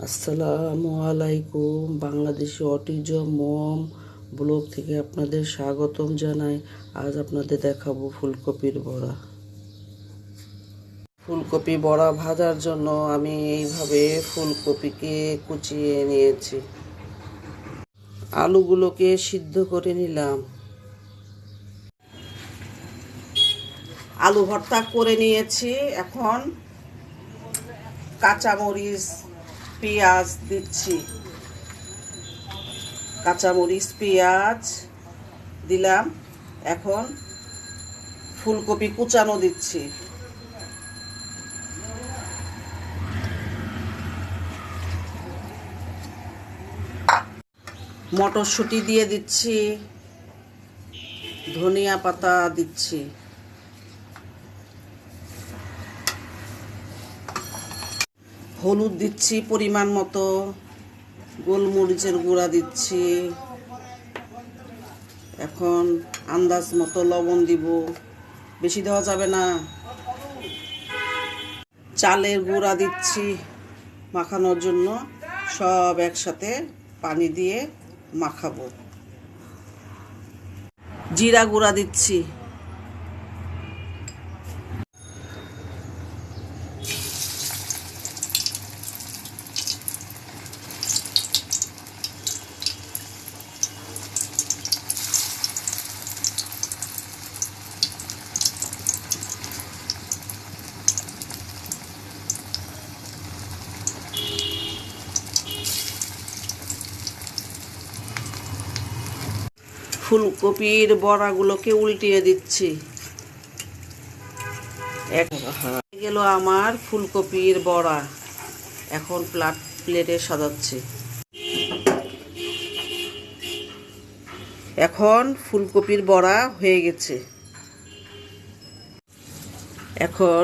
আসসালামু আলাইকুম। বাংলাদেশি অটিজম মম ব্লগ থেকে আপনাদের স্বাগতম জানাই। আজ আপনাদের দেখাবো ফুলকপির বড়া। ফুলকপি বড়া ভাজার জন্য আমি এইভাবে ফুলকপিকে কুচিয়ে নিয়েছি। আলুগুলোকে সিদ্ধ করে নিলাম। আলু ভর্তা করে নিয়েছি। এখন কাঁচামরিচ পেঁয়াজ দিচ্ছি। কাঁচামরিচ পেঁয়াজ দিলাম। এখন ফুলকপি কুচানো দিচ্ছি। মটরশুঁটি দিয়ে দিচ্ছি। ধনিয়া পাতা দিচ্ছি। হলুদ দিচ্ছি পরিমাণ মতো। গোলমরিচের গুঁড়া দিচ্ছি। এখন আন্দাজ মতো লবণ দিব, বেশি দেওয়া যাবে না। চালের গুঁড়া দিচ্ছি মাখানোর জন্য। সব একসাথে পানি দিয়ে মাখাবো। জিরা গুঁড়া দিচ্ছি। ফুলকপির বড়াগুলোকে উল্টিয়ে দিচ্ছি। গেল আমার ফুলকপির বড়া। এখন প্লেটে সাজাচ্ছি। এখন ফুলকপির বড়া হয়ে গেছে। এখন